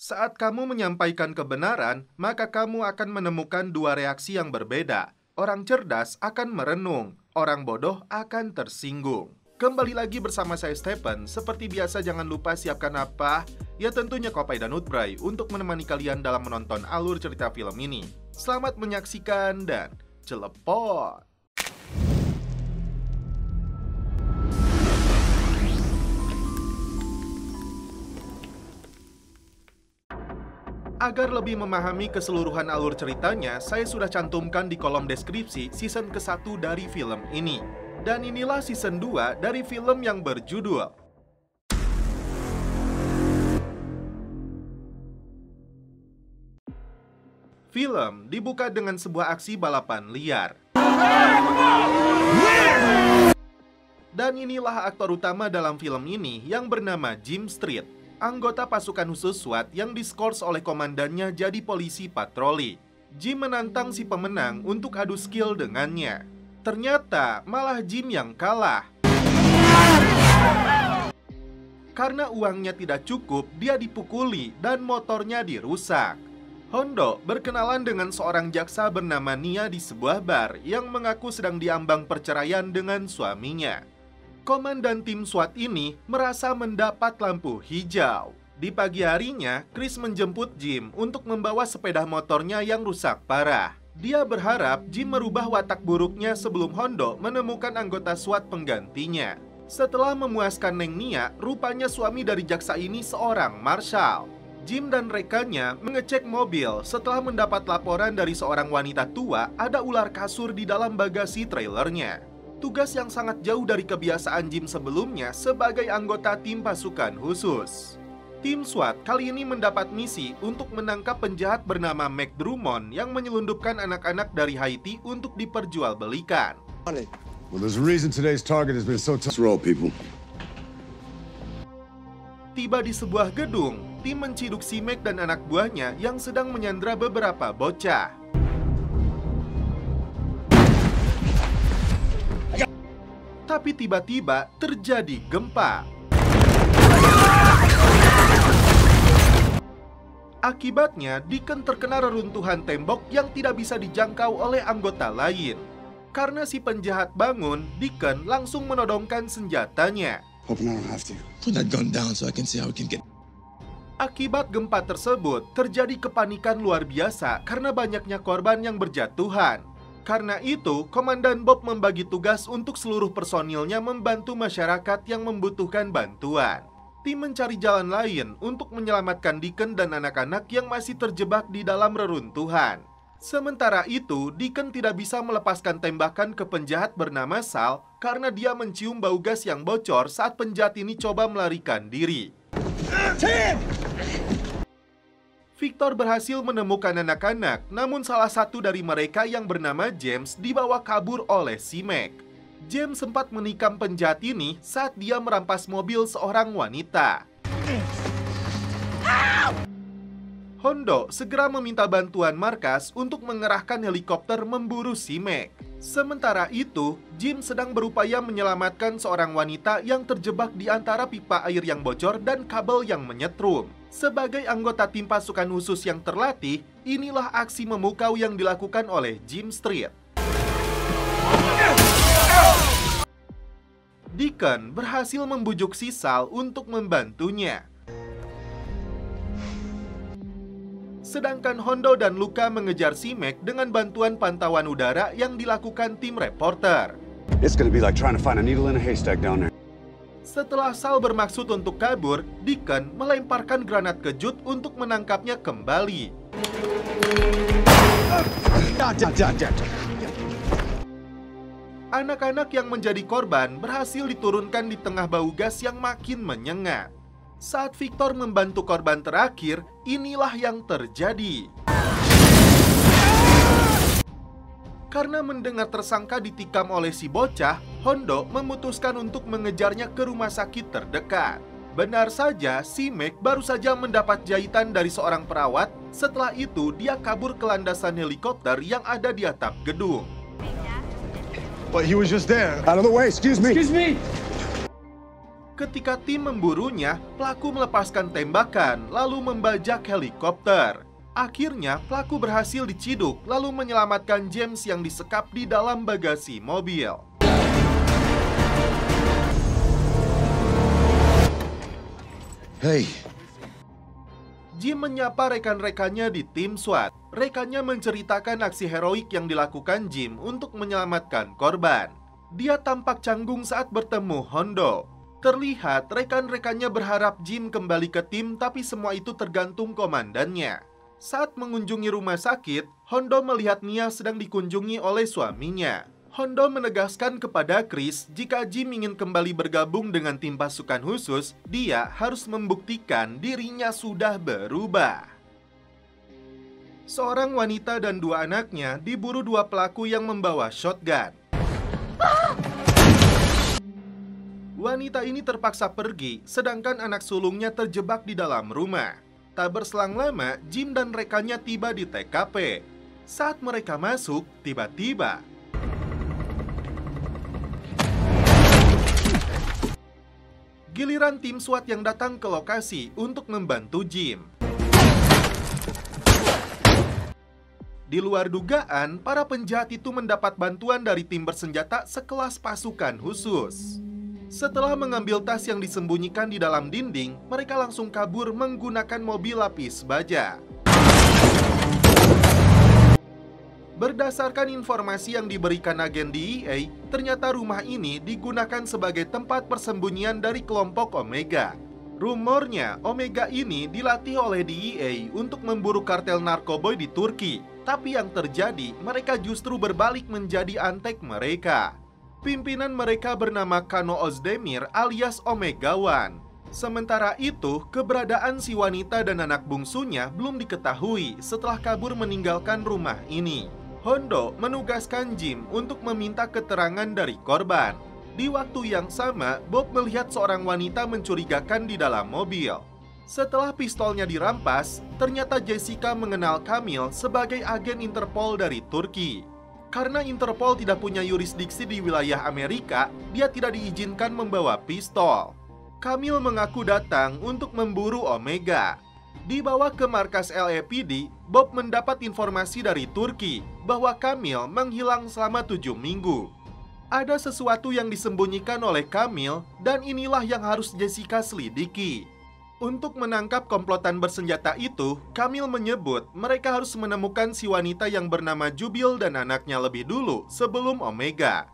Saat kamu menyampaikan kebenaran, maka kamu akan menemukan dua reaksi yang berbeda. Orang cerdas akan merenung, orang bodoh akan tersinggung. Kembali lagi bersama saya Stephen. Seperti biasa jangan lupa siapkan apa? Ya tentunya kopi dan Utbray untuk menemani kalian dalam menonton alur cerita film ini. Selamat menyaksikan dan celepot! Agar lebih memahami keseluruhan alur ceritanya, saya sudah cantumkan di kolom deskripsi season ke-1 dari film ini. Dan inilah season 2 dari film yang berjudul Film dibuka dengan sebuah aksi balapan liar. Dan inilah aktor utama dalam film ini yang bernama Jim Street, anggota pasukan khusus SWAT yang diskors oleh komandannya jadi polisi patroli. Jim menantang si pemenang untuk adu skill dengannya. Ternyata malah Jim yang kalah. Karena uangnya tidak cukup, dia dipukuli dan motornya dirusak. Hondo berkenalan dengan seorang jaksa bernama Nia di sebuah bar yang mengaku sedang diambang perceraian dengan suaminya. Komandan tim SWAT ini merasa mendapat lampu hijau. Di pagi harinya, Chris menjemput Jim untuk membawa sepeda motornya yang rusak parah. Dia berharap Jim merubah watak buruknya sebelum Hondo menemukan anggota SWAT penggantinya. Setelah memuaskan Neng Nia, rupanya suami dari jaksa ini seorang marshal. Jim dan rekannya mengecek mobil setelah mendapat laporan dari seorang wanita tua ada ular kasur di dalam bagasi trailernya. Tugas yang sangat jauh dari kebiasaan Jim sebelumnya sebagai anggota tim pasukan khusus. Tim SWAT kali ini mendapat misi untuk menangkap penjahat bernama Mac Drummond yang menyelundupkan anak-anak dari Haiti untuk diperjualbelikan. Well, there's a reason today's target has been so tough. Roll, people. Tiba di sebuah gedung, tim menciduk si Mac dan anak buahnya yang sedang menyandra beberapa bocah. Tapi tiba-tiba terjadi gempa. Akibatnya, Deacon terkena reruntuhan tembok yang tidak bisa dijangkau oleh anggota lain. Karena si penjahat bangun, Deacon langsung menodongkan senjatanya. Akibat gempa tersebut, terjadi kepanikan luar biasa karena banyaknya korban yang berjatuhan. Karena itu, Komandan Bob membagi tugas untuk seluruh personilnya membantu masyarakat yang membutuhkan bantuan. Tim mencari jalan lain untuk menyelamatkan Deacon dan anak-anak yang masih terjebak di dalam reruntuhan. Sementara itu, Deacon tidak bisa melepaskan tembakan ke penjahat bernama Sal karena dia mencium bau gas yang bocor saat penjahat ini coba melarikan diri. Victor berhasil menemukan anak-anak, namun salah satu dari mereka yang bernama James dibawa kabur oleh si Mac. James sempat menikam penjahat ini saat dia merampas mobil seorang wanita. Hondo segera meminta bantuan markas untuk mengerahkan helikopter memburu si Mac. Sementara itu, Jim sedang berupaya menyelamatkan seorang wanita yang terjebak di antara pipa air yang bocor dan kabel yang menyetrum. Sebagai anggota tim pasukan khusus yang terlatih, inilah aksi memukau yang dilakukan oleh Jim Street. Deacon berhasil membujuk si Sal untuk membantunya. Sedangkan Hondo dan Luka mengejar si Mac dengan bantuan pantauan udara yang dilakukan tim reporter. It's gonna be like trying to find a needle in a haystack down there. Setelah Sal bermaksud untuk kabur, Deacon melemparkan granat kejut untuk menangkapnya kembali. Anak-anak yang menjadi korban berhasil diturunkan di tengah bau gas yang makin menyengat. Saat Victor membantu korban terakhir, inilah yang terjadi. Karena mendengar tersangka ditikam oleh si bocah, Hondo memutuskan untuk mengejarnya ke rumah sakit terdekat. Benar saja, si Mac baru saja mendapat jahitan dari seorang perawat. Setelah itu, dia kabur ke landasan helikopter yang ada di atap gedung. But he was just there. Out of the way, excuse me. Ketika tim memburunya, pelaku melepaskan tembakan lalu membajak helikopter. Akhirnya, pelaku berhasil diciduk lalu menyelamatkan James yang disekap di dalam bagasi mobil. Hey. Jim menyapa rekan-rekannya di tim SWAT. Rekannya menceritakan aksi heroik yang dilakukan Jim untuk menyelamatkan korban. Dia tampak canggung saat bertemu Hondo. Terlihat rekan-rekannya berharap Jim kembali ke tim, tapi semua itu tergantung komandannya. Saat mengunjungi rumah sakit, Hondo melihat Nia sedang dikunjungi oleh suaminya. Hondo menegaskan kepada Chris jika Jim ingin kembali bergabung dengan tim pasukan khusus, dia harus membuktikan dirinya sudah berubah. Seorang wanita dan 2 anaknya diburu 2 pelaku yang membawa shotgun. Wanita ini terpaksa pergi, sedangkan anak sulungnya terjebak di dalam rumah. Tak berselang lama, Jim dan rekannya tiba di TKP. Saat mereka masuk, tiba-tiba giliran tim SWAT yang datang ke lokasi untuk membantu Jim. Di luar dugaan, para penjahat itu mendapat bantuan dari tim bersenjata sekelas pasukan khusus. Setelah mengambil tas yang disembunyikan di dalam dinding, mereka langsung kabur menggunakan mobil lapis baja. Berdasarkan informasi yang diberikan agen DEA, ternyata rumah ini digunakan sebagai tempat persembunyian dari kelompok Omega. Rumornya, Omega ini dilatih oleh DEA untuk memburu kartel narkoboy di Turki. Tapi yang terjadi, mereka justru berbalik menjadi antek mereka. Pimpinan mereka bernama Kano Ozdemir alias Omega One. Sementara itu, keberadaan si wanita dan anak bungsunya belum diketahui setelah kabur meninggalkan rumah ini. Hondo menugaskan Jim untuk meminta keterangan dari korban. Di waktu yang sama, Bob melihat seorang wanita mencurigakan di dalam mobil. Setelah pistolnya dirampas, ternyata Jessica mengenal Camille sebagai agen Interpol dari Turki. Karena Interpol tidak punya yurisdiksi di wilayah Amerika, dia tidak diizinkan membawa pistol. Camille mengaku datang untuk memburu Omega. Dibawa ke markas LAPD, Bob mendapat informasi dari Turki bahwa Camille menghilang selama 7 minggu. Ada sesuatu yang disembunyikan oleh Camille dan inilah yang harus Jessica selidiki. Untuk menangkap komplotan bersenjata itu, Camille menyebut mereka harus menemukan si wanita yang bernama Jubil dan anaknya lebih dulu sebelum Omega.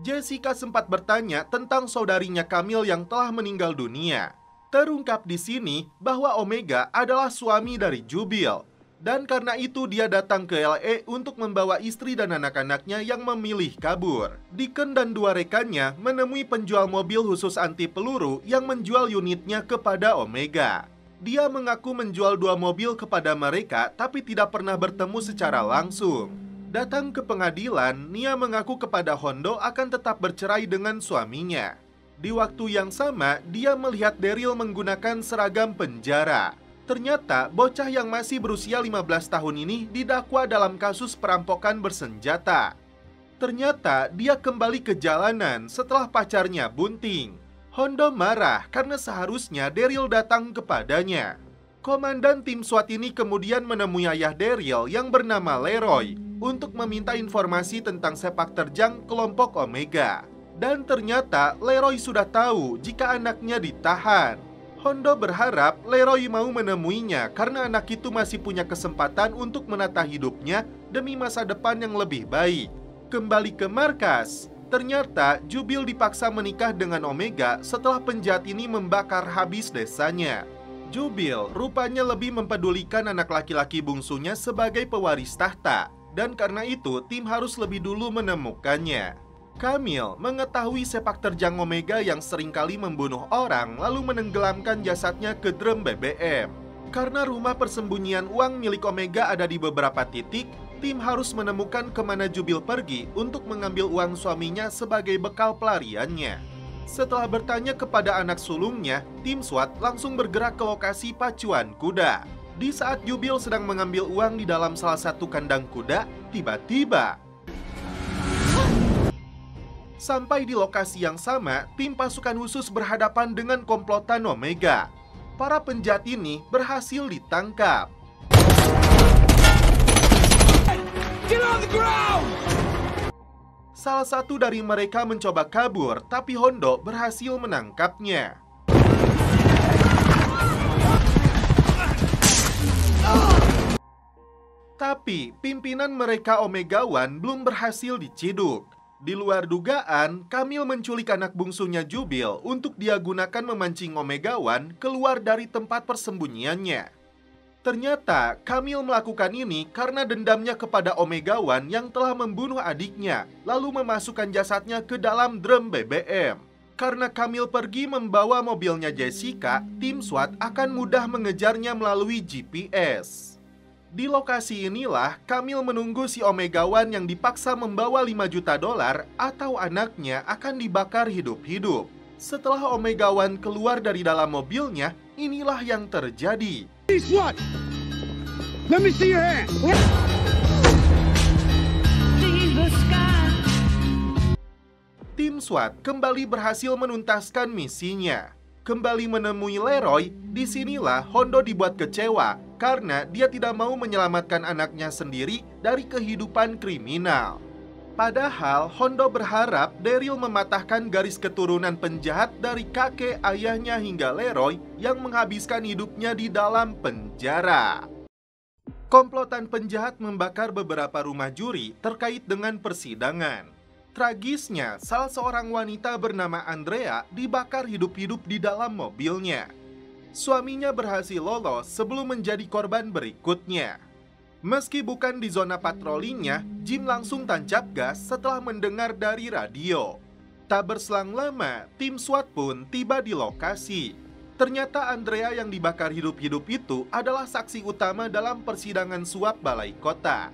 Jessica sempat bertanya tentang saudarinya Camille yang telah meninggal dunia. Terungkap di sini bahwa Omega adalah suami dari Jubil. Dan karena itu dia datang ke LA untuk membawa istri dan anak-anaknya yang memilih kabur. Deacon dan 2 rekannya menemui penjual mobil khusus anti peluru yang menjual unitnya kepada Omega. Dia mengaku menjual 2 mobil kepada mereka tapi tidak pernah bertemu secara langsung. Datang ke pengadilan, Nia mengaku kepada Hondo akan tetap bercerai dengan suaminya. Di waktu yang sama, dia melihat Daryl menggunakan seragam penjara. Ternyata, bocah yang masih berusia 15 tahun ini didakwa dalam kasus perampokan bersenjata. Ternyata, dia kembali ke jalanan setelah pacarnya bunting. Hondo marah karena seharusnya Daryl datang kepadanya. Komandan tim SWAT ini kemudian menemui ayah Daryl yang bernama Leroy untuk meminta informasi tentang sepak terjang kelompok Omega. Dan ternyata Leroy sudah tahu jika anaknya ditahan. Hondo berharap Leroy mau menemuinya karena anak itu masih punya kesempatan untuk menata hidupnya demi masa depan yang lebih baik. Kembali ke markas, ternyata Jubil dipaksa menikah dengan Omega setelah penjahat ini membakar habis desanya. Jubil rupanya lebih mempedulikan anak laki-laki bungsunya sebagai pewaris tahta, dan karena itu tim harus lebih dulu menemukannya. Camille mengetahui sepak terjang Omega yang seringkali membunuh orang lalu menenggelamkan jasadnya ke drum BBM. Karena rumah persembunyian uang milik Omega ada di beberapa titik, tim harus menemukan kemana Jubil pergi untuk mengambil uang suaminya sebagai bekal pelariannya. Setelah bertanya kepada anak sulungnya, tim SWAT langsung bergerak ke lokasi pacuan kuda. Di saat Jubil sedang mengambil uang di dalam salah satu kandang kuda, tiba-tiba Sampai di lokasi yang sama, tim pasukan khusus berhadapan dengan komplotan Omega. Para penjahat ini berhasil ditangkap. Get on the ground! Salah satu dari mereka mencoba kabur, tapi Hondo berhasil menangkapnya. Tapi pimpinan mereka Omega One belum berhasil diciduk. Di luar dugaan, Kamil menculik anak bungsunya Jubil untuk dia gunakan memancing Omega One keluar dari tempat persembunyiannya. Ternyata Kamil melakukan ini karena dendamnya kepada Omega One yang telah membunuh adiknya, lalu memasukkan jasadnya ke dalam drum BBM. Karena Kamil pergi membawa mobilnya Jessica, tim SWAT akan mudah mengejarnya melalui GPS. Di lokasi inilah Kamil menunggu si Omega One yang dipaksa membawa $5 juta atau anaknya akan dibakar hidup-hidup. Setelah Omega One keluar dari dalam mobilnya, inilah yang terjadi. SWAT! Let me see your hand! Tim SWAT kembali berhasil menuntaskan misinya. Kembali menemui Leroy, disinilah Hondo dibuat kecewa karena dia tidak mau menyelamatkan anaknya sendiri dari kehidupan kriminal. Padahal Hondo berharap Daryl mematahkan garis keturunan penjahat dari kakek ayahnya hingga Leroy yang menghabiskan hidupnya di dalam penjara. Komplotan penjahat membakar beberapa rumah juri terkait dengan persidangan. Tragisnya, salah seorang wanita bernama Andrea dibakar hidup-hidup di dalam mobilnya. Suaminya berhasil lolos sebelum menjadi korban berikutnya. Meski bukan di zona patrolinya, Jim langsung tancap gas setelah mendengar dari radio. Tak berselang lama, tim SWAT pun tiba di lokasi. Ternyata Andrea yang dibakar hidup-hidup itu adalah saksi utama dalam persidangan suap balai kota.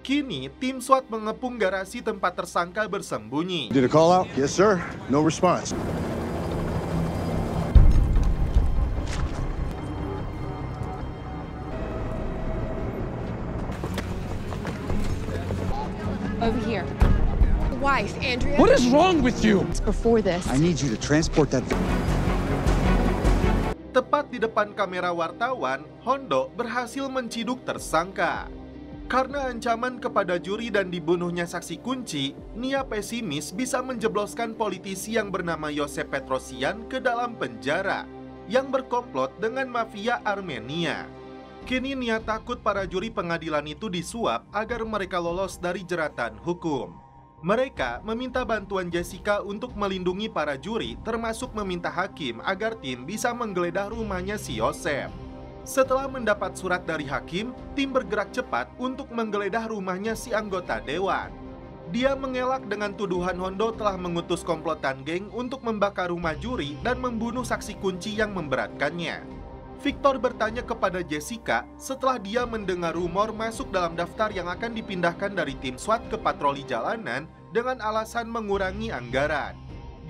Kini, tim SWAT mengepung garasi tempat tersangka bersembunyi. Did a call out? Yes, sir. No response. Over here. Wife, Andrea. What is wrong with you? Before this. I need you to transport that. Tepat di depan kamera wartawan, Hondo berhasil menciduk tersangka. Karena ancaman kepada juri dan dibunuhnya saksi kunci, Nia pesimis bisa menjebloskan politisi yang bernama Josep Petrosian ke dalam penjara yang berkomplot dengan mafia Armenia. Kini Nia takut para juri pengadilan itu disuap agar mereka lolos dari jeratan hukum. Mereka meminta bantuan Jessica untuk melindungi para juri, termasuk meminta hakim agar tim bisa menggeledah rumahnya si Josep. Setelah mendapat surat dari hakim, tim bergerak cepat untuk menggeledah rumahnya si anggota dewan. Dia mengelak dengan tuduhan Hondo telah mengutus komplotan geng untuk membakar rumah juri dan membunuh saksi kunci yang memberatkannya. Victor bertanya kepada Jessica setelah dia mendengar rumor masuk dalam daftar yang akan dipindahkan dari tim SWAT ke patroli jalanan dengan alasan mengurangi anggaran.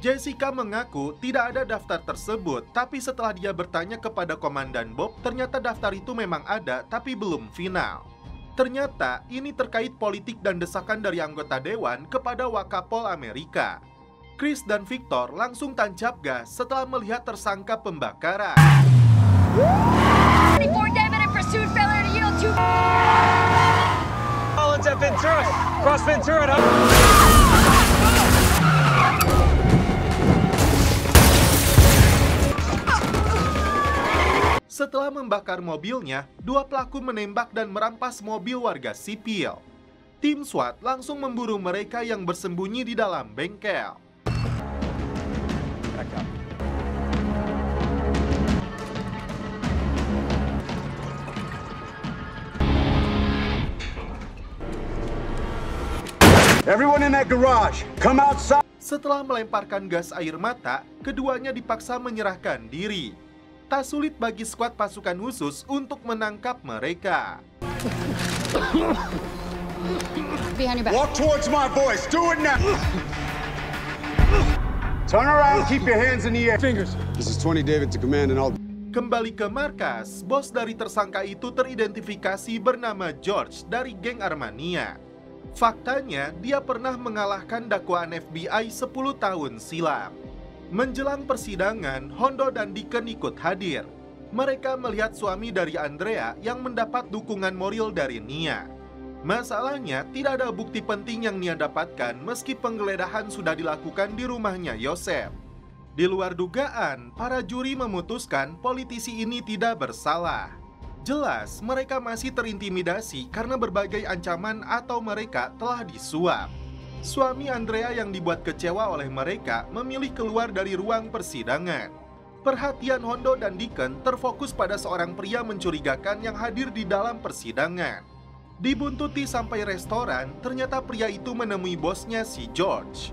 Jessica mengaku tidak ada daftar tersebut, tapi setelah dia bertanya kepada Komandan Bob, ternyata daftar itu memang ada, tapi belum final. Ternyata ini terkait politik dan desakan dari anggota dewan kepada Wakapol Amerika. Chris dan Victor langsung tancap gas setelah melihat tersangka pembakaran. 24-day minute pursuit failure to yield to... Collins at Ventura. Cross Ventura. Setelah membakar mobilnya, dua pelaku menembak dan merampas mobil warga sipil. Tim SWAT langsung memburu mereka yang bersembunyi di dalam bengkel. Everyone in that garage, come outside. Setelah melemparkan gas air mata, keduanya dipaksa menyerahkan diri. Tak sulit bagi skuad pasukan khusus untuk menangkap mereka. Behind your back. Walk towards my voice. Do it now. Turn around. Keep your hands in the air. Fingers. This is 20 David to command and all. Kembali ke markas, bos dari tersangka itu teridentifikasi bernama George dari geng Armania. Faktanya, dia pernah mengalahkan dakwaan FBI 10 tahun silam. Menjelang persidangan, Hondo dan Deacon ikut hadir. Mereka melihat suami dari Andrea yang mendapat dukungan moral dari Nia. Masalahnya, tidak ada bukti penting yang Nia dapatkan meski penggeledahan sudah dilakukan di rumahnya Yosef. Di luar dugaan, para juri memutuskan politisi ini tidak bersalah. Jelas, mereka masih terintimidasi karena berbagai ancaman atau mereka telah disuap. Suami Andrea yang dibuat kecewa oleh mereka memilih keluar dari ruang persidangan. Perhatian Hondo dan Deacon terfokus pada seorang pria mencurigakan yang hadir di dalam persidangan. Dibuntuti sampai restoran, ternyata pria itu menemui bosnya si George.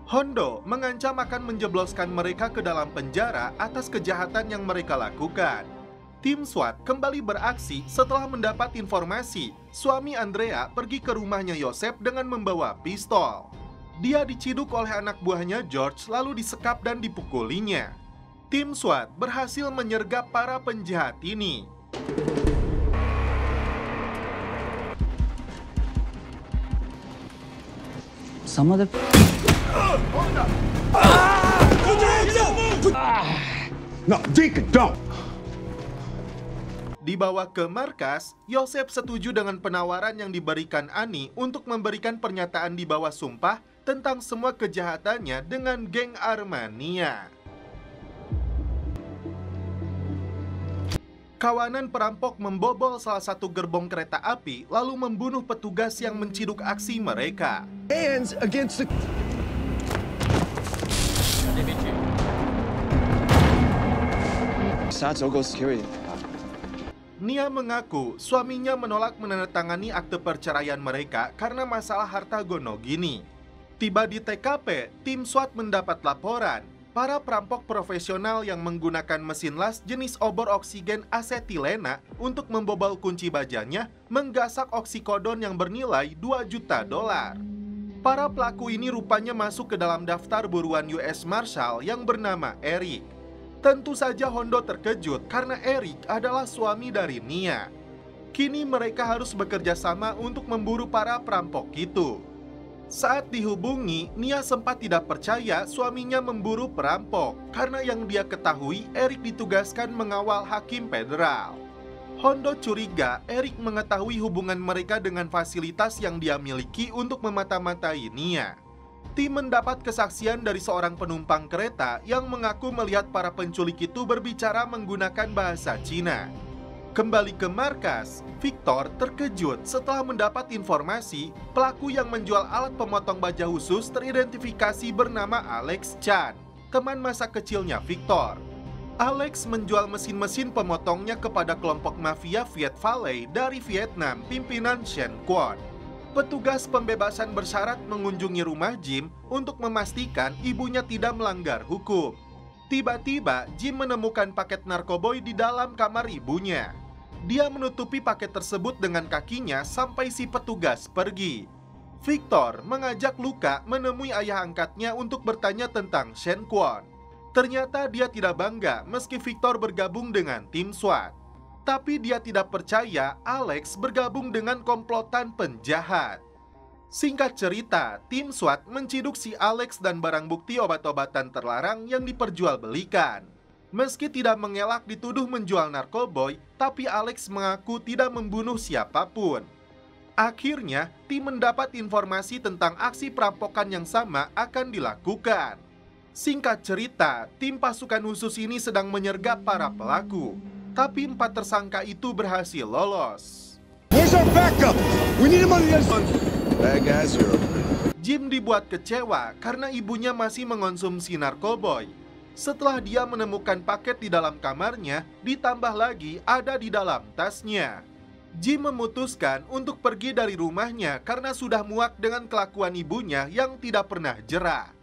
Hondo mengancam akan menjebloskan mereka ke dalam penjara atas kejahatan yang mereka lakukan. Tim SWAT kembali beraksi setelah mendapat informasi suami Andrea pergi ke rumahnya Yosef dengan membawa pistol. Dia diciduk oleh anak buahnya George lalu disekap dan dipukulinya. Tim SWAT berhasil menyergap para penjahat ini. Some of the... No, Deacon, don't! Dibawa ke markas, Yosef setuju dengan penawaran yang diberikan Ani untuk memberikan pernyataan di bawah sumpah tentang semua kejahatannya dengan geng Armania. Kawanan perampok membobol salah satu gerbong kereta api lalu membunuh petugas yang menciduk aksi mereka. Hands against the... Nia mengaku suaminya menolak menandatangani akte perceraian mereka karena masalah harta gono gini. Tiba di TKP, tim SWAT mendapat laporan. Para perampok profesional yang menggunakan mesin las jenis obor oksigen asetilena untuk membobol kunci bajanya menggasak oksikodon yang bernilai $2 juta. Para pelaku ini rupanya masuk ke dalam daftar buruan US Marshal yang bernama Eric. Tentu saja Hondo terkejut karena Eric adalah suami dari Nia. Kini mereka harus bekerja sama untuk memburu para perampok itu. Saat dihubungi, Nia sempat tidak percaya suaminya memburu perampok karena yang dia ketahui Eric ditugaskan mengawal hakim federal. Hondo curiga Eric mengetahui hubungan mereka dengan fasilitas yang dia miliki untuk memata-matai Nia. Tim mendapat kesaksian dari seorang penumpang kereta yang mengaku melihat para penculik itu berbicara menggunakan bahasa Cina. Kembali ke markas, Victor terkejut setelah mendapat informasi pelaku yang menjual alat pemotong baja khusus teridentifikasi bernama Alex Chan, teman masa kecilnya Victor. Alex menjual mesin-mesin pemotongnya kepada kelompok mafia Viet Valley dari Vietnam pimpinan Shen Kwon. Petugas pembebasan bersyarat mengunjungi rumah Jim untuk memastikan ibunya tidak melanggar hukum. Tiba-tiba Jim menemukan paket narkoboy di dalam kamar ibunya. Dia menutupi paket tersebut dengan kakinya sampai si petugas pergi. Victor mengajak Luka menemui ayah angkatnya untuk bertanya tentang Shen Kwon. Ternyata dia tidak bangga meski Victor bergabung dengan tim SWAT. Tapi dia tidak percaya Alex bergabung dengan komplotan penjahat. Singkat cerita, tim SWAT menciduk si Alex dan barang bukti obat-obatan terlarang yang diperjualbelikan. Meski tidak mengelak dituduh menjual narkoboy, tapi Alex mengaku tidak membunuh siapapun. Akhirnya, tim mendapat informasi tentang aksi perampokan yang sama akan dilakukan. Singkat cerita, tim pasukan khusus ini sedang menyergap para pelaku. Tapi 4 tersangka itu berhasil lolos. Where's our backup? We need him on the other side. Bad guys here. Jim dibuat kecewa karena ibunya masih mengonsumsi narkoboy. Setelah dia menemukan paket di dalam kamarnya, ditambah lagi ada di dalam tasnya. Jim memutuskan untuk pergi dari rumahnya karena sudah muak dengan kelakuan ibunya yang tidak pernah jera.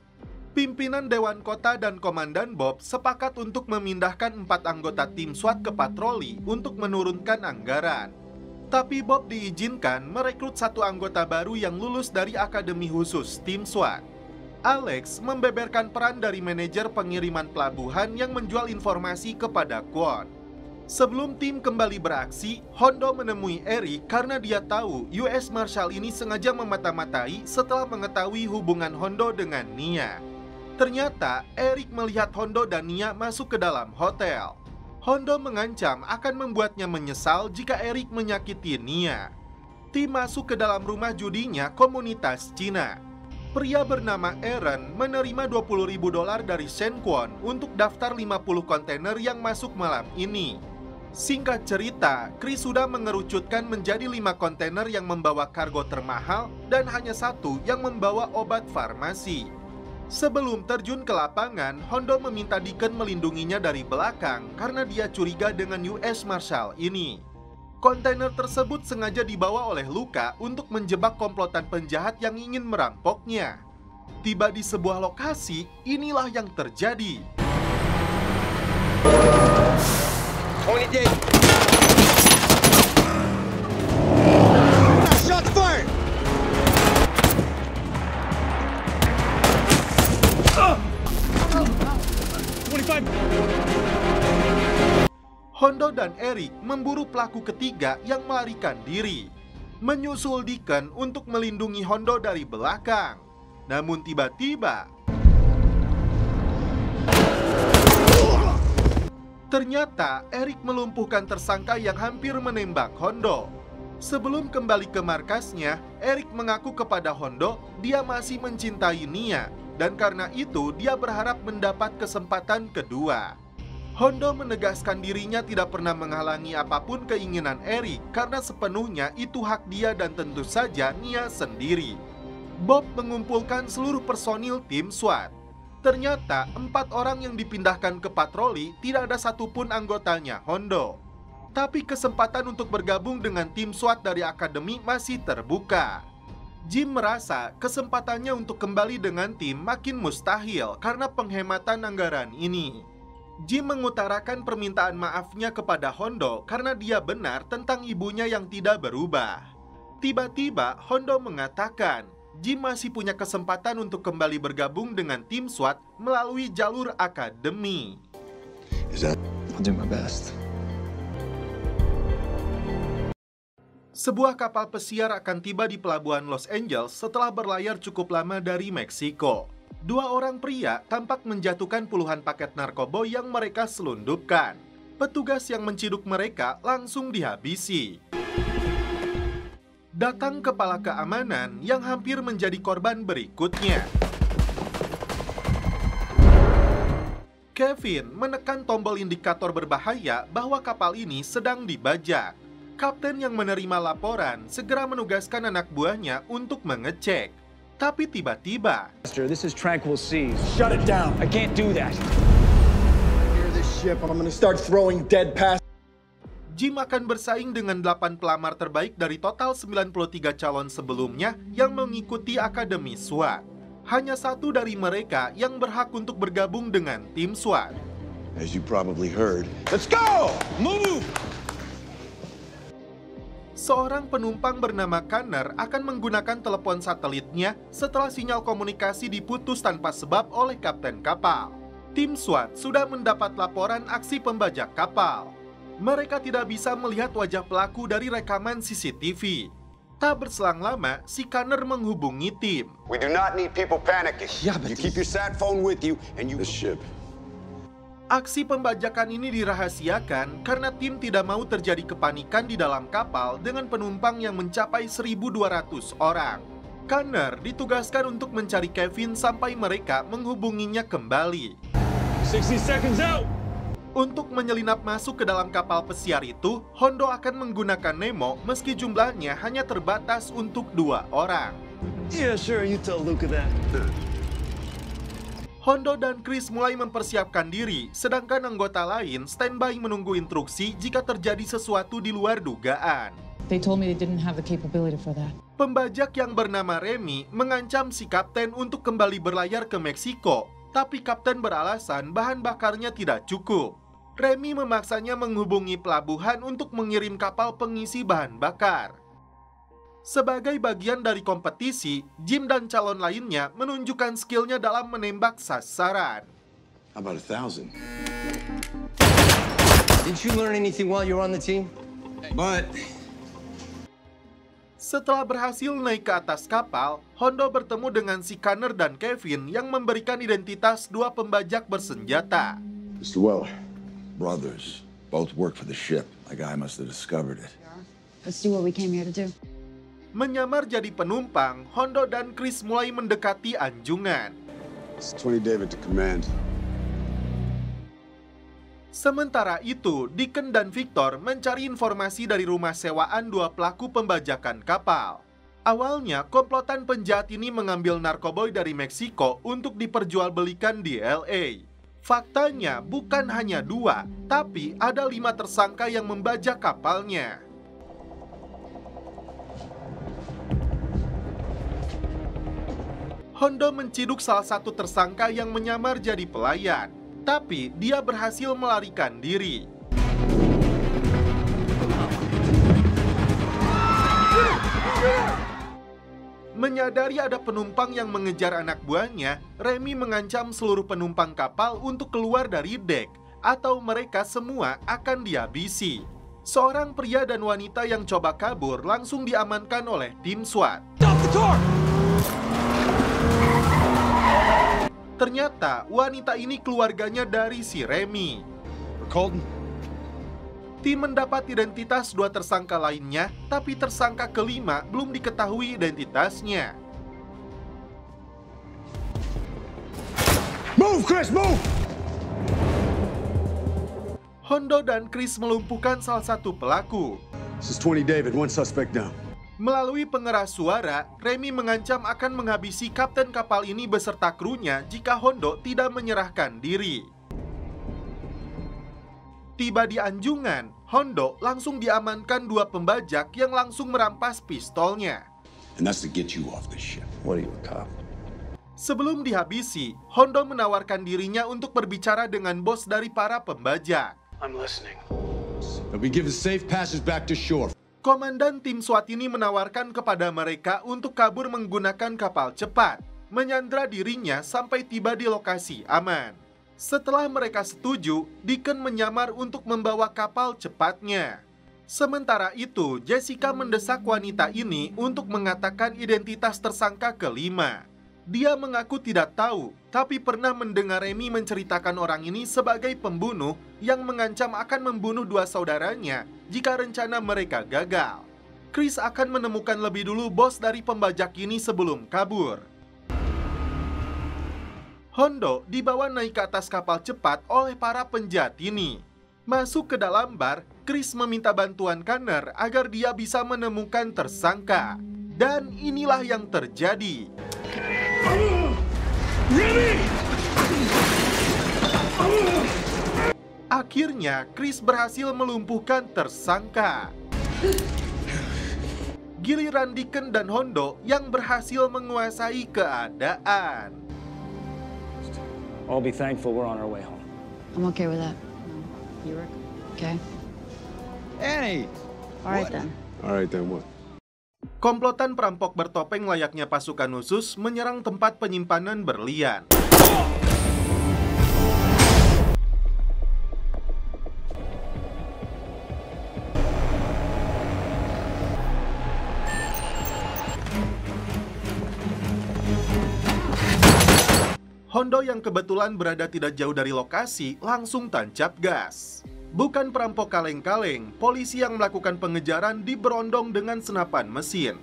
Pimpinan Dewan Kota dan Komandan Bob sepakat untuk memindahkan 4 anggota tim SWAT ke patroli untuk menurunkan anggaran. Tapi Bob diizinkan merekrut 1 anggota baru yang lulus dari Akademi Khusus tim SWAT. Alex membeberkan peran dari manajer pengiriman pelabuhan yang menjual informasi kepada Kwon. Sebelum tim kembali beraksi, Hondo menemui Eric karena dia tahu US Marshal ini sengaja memata-matai setelah mengetahui hubungan Hondo dengan Nia. Ternyata Eric melihat Hondo dan Nia masuk ke dalam hotel. Hondo mengancam akan membuatnya menyesal jika Eric menyakiti Nia. Tim masuk ke dalam rumah judinya komunitas Cina. Pria bernama Aaron menerima $20.000 dari Shen Kwon untuk daftar 50 kontainer yang masuk malam ini. Singkat cerita, Chris sudah mengerucutkan menjadi 5 kontainer yang membawa kargo termahal dan hanya 1 yang membawa obat farmasi. Sebelum terjun ke lapangan, Hondo meminta Deacon melindunginya dari belakang karena dia curiga dengan US Marshal ini. Kontainer tersebut sengaja dibawa oleh Luka untuk menjebak komplotan penjahat yang ingin merampoknya. Tiba di sebuah lokasi, inilah yang terjadi. Shots fired! Hondo dan Eric memburu pelaku ketiga yang melarikan diri. Menyusul Deacon untuk melindungi Hondo dari belakang. Namun tiba-tiba ternyata Eric melumpuhkan tersangka yang hampir menembak Hondo. Sebelum kembali ke markasnya, Eric mengaku kepada Hondo dia masih mencintai Nia, dan karena itu dia berharap mendapat kesempatan kedua. Hondo menegaskan dirinya tidak pernah menghalangi apapun keinginan Eric karena sepenuhnya itu hak dia dan tentu saja Nia sendiri. Bob mengumpulkan seluruh personil tim SWAT. Ternyata 4 orang yang dipindahkan ke patroli tidak ada satupun anggotanya Hondo. Tapi kesempatan untuk bergabung dengan tim SWAT dari akademi masih terbuka. Jim merasa kesempatannya untuk kembali dengan tim makin mustahil karena penghematan anggaran ini. Jim mengutarakan permintaan maafnya kepada Hondo karena dia benar tentang ibunya yang tidak berubah. Tiba-tiba Hondo mengatakan Jim masih punya kesempatan untuk kembali bergabung dengan tim SWAT melalui jalur akademi. I'll do my best. Sebuah kapal pesiar akan tiba di pelabuhan Los Angeles setelah berlayar cukup lama dari Meksiko. 2 orang pria tampak menjatuhkan puluhan paket narkoba yang mereka selundupkan. Petugas yang menciduk mereka langsung dihabisi. Datang kepala keamanan yang hampir menjadi korban berikutnya. Kevin menekan tombol indikator berbahaya bahwa kapal ini sedang dibajak. Kapten yang menerima laporan segera menugaskan anak buahnya untuk mengecek. Tapi tiba-tiba This is tranquil seas. Shut it down. I can't do that. Near this ship, I'm gonna start throwing dead past. Jim akan bersaing dengan 8 pelamar terbaik dari total 93 calon sebelumnya yang mengikuti Akademi SWAT. Hanya 1 dari mereka yang berhak untuk bergabung dengan tim SWAT. As you probably heard, let's go! Move! Seorang penumpang bernama Connor akan menggunakan telepon satelitnya setelah sinyal komunikasi diputus tanpa sebab oleh kapten kapal. Tim SWAT sudah mendapat laporan aksi pembajak kapal. Mereka tidak bisa melihat wajah pelaku dari rekaman CCTV. Tak berselang lama, si Connor menghubungi tim. We do not need people panicking. Yeah, but you keep your sat phone with you and you... The ship. Aksi pembajakan ini dirahasiakan karena tim tidak mau terjadi kepanikan di dalam kapal dengan penumpang yang mencapai 1.200 orang. Connor ditugaskan untuk mencari Kevin sampai mereka menghubunginya kembali. 60 seconds out. Untuk menyelinap masuk ke dalam kapal pesiar itu, Hondo akan menggunakan Nemo meski jumlahnya hanya terbatas untuk 2 orang. Yeah, sure. You tell Luca that. Hondo dan Chris mulai mempersiapkan diri, sedangkan anggota lain standby menunggu instruksi jika terjadi sesuatu di luar dugaan. They told me they didn't have the capability for that. Pembajak yang bernama Remy mengancam si kapten untuk kembali berlayar ke Meksiko, tapi kapten beralasan bahan bakarnya tidak cukup. Remy memaksanya menghubungi pelabuhan untuk mengirim kapal pengisi bahan bakar. Sebagai bagian dari kompetisi, Jim dan calon lainnya menunjukkan skillnya dalam menembak sasaran. How about 1,000? Did you learn anything while you were on the team? But Setelah berhasil naik ke atas kapal, Hondo bertemu dengan si Connor dan Kevin yang memberikan identitas dua pembajak bersenjata. Mr. Weller, brothers, both work for the ship. That guy must have discovered it. Let's do what we came here to do. Menyamar jadi penumpang, Hondo dan Chris mulai mendekati anjungan. It's 20 David to command. Sementara itu, Deacon dan Victor mencari informasi dari rumah sewaan dua pelaku pembajakan kapal. Awalnya, komplotan penjahat ini mengambil narkoboy dari Meksiko untuk diperjualbelikan di LA. Faktanya, bukan hanya dua, tapi ada 5 tersangka yang membajak kapalnya. Hondo menciduk salah satu tersangka yang menyamar jadi pelayan. Tapi dia berhasil melarikan diri. Menyadari ada penumpang yang mengejar anak buahnya, Remy mengancam seluruh penumpang kapal untuk keluar dari dek, atau mereka semua akan dihabisi. Seorang pria dan wanita yang coba kabur langsung diamankan oleh tim SWAT. Stop the car! Ternyata wanita ini keluarganya dari si Remy. Colton? Tim mendapat identitas dua tersangka lainnya, tapi tersangka kelima belum diketahui identitasnya. Move, Chris, move! Hondo dan Chris melumpuhkan salah satu pelaku. This is 20 David, one suspect down. Melalui pengeras suara, Remy mengancam akan menghabisi kapten kapal ini beserta krunya jika Hondo tidak menyerahkan diri. Tiba di anjungan, Hondo langsung diamankan dua pembajak yang langsung merampas pistolnya. And that's to get you off the ship. What are you, a cop? Sebelum dihabisi, Hondo menawarkan dirinya untuk berbicara dengan bos dari para pembajak. I'm listening. They'll be given safe passage back to shore. Komandan tim SWAT ini menawarkan kepada mereka untuk kabur menggunakan kapal cepat, menyandra dirinya sampai tiba di lokasi aman. Setelah mereka setuju, Deacon menyamar untuk membawa kapal cepatnya. Sementara itu, Jessica mendesak wanita ini untuk mengatakan identitas tersangka kelima. Dia mengaku tidak tahu, tapi pernah mendengar Remy menceritakan orang ini sebagai pembunuh yang mengancam akan membunuh dua saudaranya jika rencana mereka gagal. Chris akan menemukan lebih dulu bos dari pembajak ini sebelum kabur. Hondo dibawa naik ke atas kapal cepat oleh para penjahat ini. Masuk ke dalam bar, Chris meminta bantuan Connor agar dia bisa menemukan tersangka. Dan inilah yang terjadi. Akhirnya, Chris berhasil melumpuhkan tersangka. Giliran Deacon dan Hondo yang berhasil menguasai keadaan. I'll be thankful we're on our way home. I'm okay with that. You're okay? Annie! All right then. All right, then what? Komplotan perampok bertopeng layaknya pasukan khusus menyerang tempat penyimpanan berlian. Hondo yang kebetulan berada tidak jauh dari lokasi langsung tancap gas. Bukan perampok kaleng-kaleng, polisi yang melakukan pengejaran diberondong dengan senapan mesin.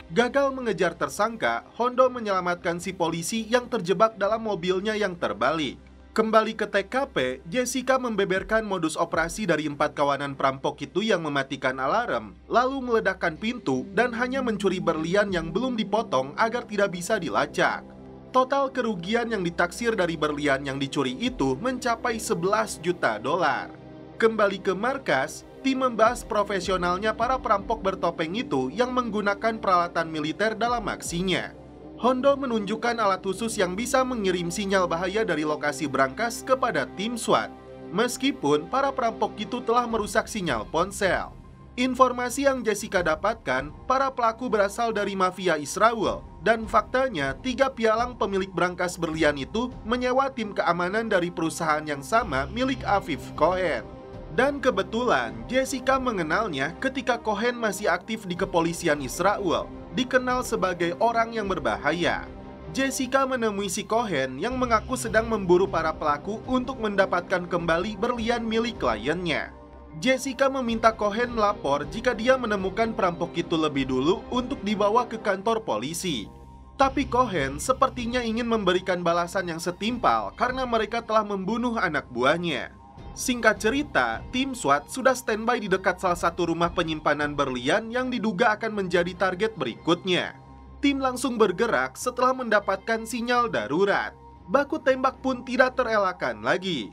Gagal mengejar tersangka, Hondo menyelamatkan si polisi yang terjebak dalam mobilnya yang terbalik. Kembali ke TKP, Jessica membeberkan modus operasi dari 4 kawanan perampok itu yang mematikan alarm, lalu meledakkan pintu dan hanya mencuri berlian yang belum dipotong agar tidak bisa dilacak. Total kerugian yang ditaksir dari berlian yang dicuri itu mencapai 11 juta dolar. Kembali ke markas, tim membahas profesionalnya para perampok bertopeng itu yang menggunakan peralatan militer dalam aksinya. Hondo menunjukkan alat khusus yang bisa mengirim sinyal bahaya dari lokasi berangkas kepada tim SWAT. Meskipun para perampok itu telah merusak sinyal ponsel. Informasi yang Jessica dapatkan, para pelaku berasal dari mafia Israel Dan faktanya, 3 pialang pemilik brankas berlian itu menyewa tim keamanan dari perusahaan yang sama milik Aviv Cohen. Dan kebetulan, Jessica mengenalnya ketika Cohen masih aktif di kepolisian Israel, dikenal sebagai orang yang berbahaya. Jessica menemui si Cohen yang mengaku sedang memburu para pelaku untuk mendapatkan kembali berlian milik kliennya. Jessica meminta Cohen melapor jika dia menemukan perampok itu lebih dulu untuk dibawa ke kantor polisi. Tapi Cohen sepertinya ingin memberikan balasan yang setimpal karena mereka telah membunuh anak buahnya. Singkat cerita, tim SWAT sudah standby di dekat salah satu rumah penyimpanan berlian yang diduga akan menjadi target berikutnya. Tim langsung bergerak setelah mendapatkan sinyal darurat. Baku tembak pun tidak terelakkan lagi.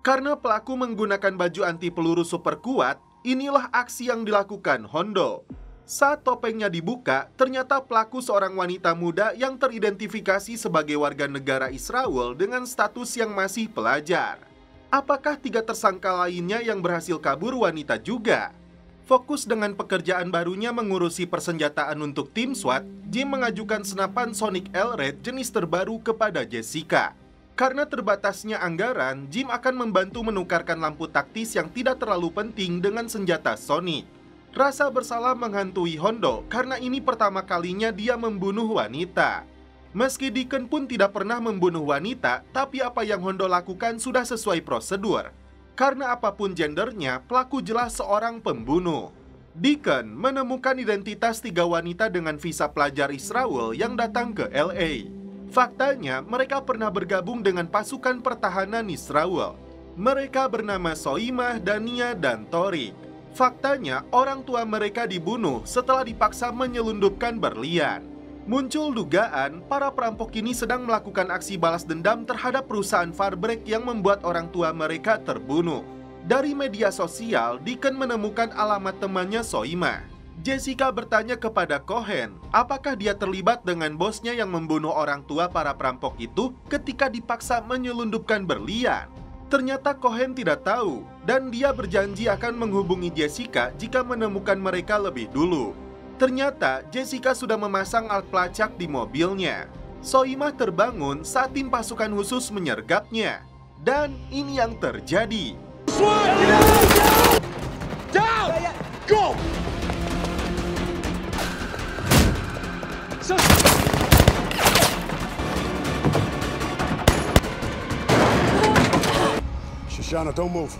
Karena pelaku menggunakan baju anti peluru super kuat, inilah aksi yang dilakukan Hondo. Saat topengnya dibuka, ternyata pelaku seorang wanita muda yang teridentifikasi sebagai warga negara Israel dengan status yang masih pelajar. Apakah 3 tersangka lainnya yang berhasil kabur wanita juga? Fokus dengan pekerjaan barunya mengurusi persenjataan untuk tim SWAT, Jim mengajukan senapan Sonic L-Red jenis terbaru kepada Jessica. Karena terbatasnya anggaran, Jim akan membantu menukarkan lampu taktis yang tidak terlalu penting dengan senjata Sonic. Rasa bersalah menghantui Hondo karena ini pertama kalinya dia membunuh wanita. Meski Deacon pun tidak pernah membunuh wanita, tapi apa yang Hondo lakukan sudah sesuai prosedur. Karena apapun gendernya, pelaku jelas seorang pembunuh. Deacon menemukan identitas 3 wanita dengan visa pelajar Israel yang datang ke LA. Faktanya, mereka pernah bergabung dengan pasukan pertahanan Israel. Mereka bernama Soimah, Dania, dan Torik. Faktanya, orang tua mereka dibunuh setelah dipaksa menyelundupkan berlian. Muncul dugaan para perampok ini sedang melakukan aksi balas dendam terhadap perusahaan Farbrek yang membuat orang tua mereka terbunuh. Dari media sosial, Deacon menemukan alamat temannya Soimah. Jessica bertanya kepada Cohen, apakah dia terlibat dengan bosnya yang membunuh orang tua para perampok itu ketika dipaksa menyelundupkan berlian. Ternyata Cohen tidak tahu, dan dia berjanji akan menghubungi Jessica jika menemukan mereka lebih dulu. Ternyata Jessica sudah memasang alat pelacak di mobilnya. Soimah terbangun saat tim pasukan khusus menyergapnya. Dan ini yang terjadi. Go! Shoshana, don't move.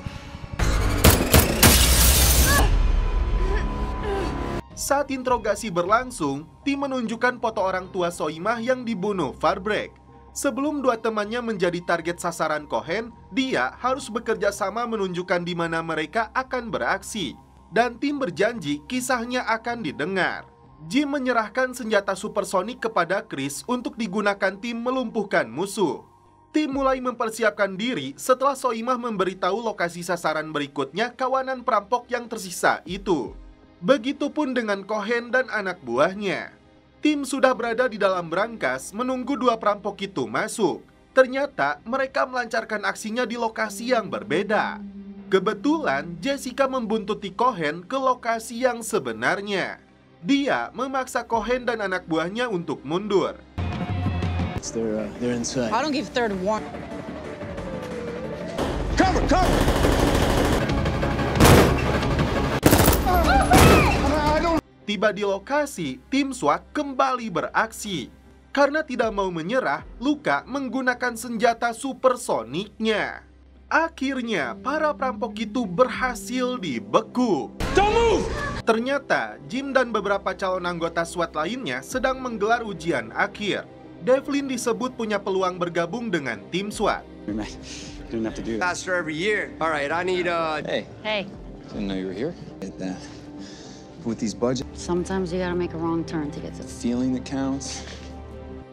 Saat interogasi berlangsung, tim menunjukkan foto orang tua Soimah yang dibunuh Farbrek. Sebelum 2 temannya menjadi target sasaran Cohen, dia harus bekerja sama menunjukkan di mana mereka akan beraksi. Dan tim berjanji kisahnya akan didengar. Jim menyerahkan senjata supersonik kepada Chris untuk digunakan tim melumpuhkan musuh. Tim mulai mempersiapkan diri setelah Soimah memberitahu lokasi sasaran berikutnya kawanan perampok yang tersisa itu. Begitupun dengan Cohen dan anak buahnya. Tim sudah berada di dalam brankas menunggu 2 perampok itu masuk. Ternyata mereka melancarkan aksinya di lokasi yang berbeda. Kebetulan Jessica membuntuti Cohen ke lokasi yang sebenarnya. Dia memaksa Cohen dan anak buahnya untuk mundur. They're inside. I don't give third warning. Cover! Tiba di lokasi, tim SWAT kembali beraksi. Karena tidak mau menyerah, Luka menggunakan senjata supersoniknya. Akhirnya, para perampok itu berhasil dibekuk. Don't move! Ternyata, Jim dan beberapa calon anggota SWAT lainnya sedang menggelar ujian akhir. Devlin disebut punya peluang bergabung dengan tim SWAT. You didn't have to do that. Faster every year. All right, I need Hey, Hey, didn't know you were here. Get that. With these budgets, sometimes you gotta make a wrong turn to get to... feeling that counts.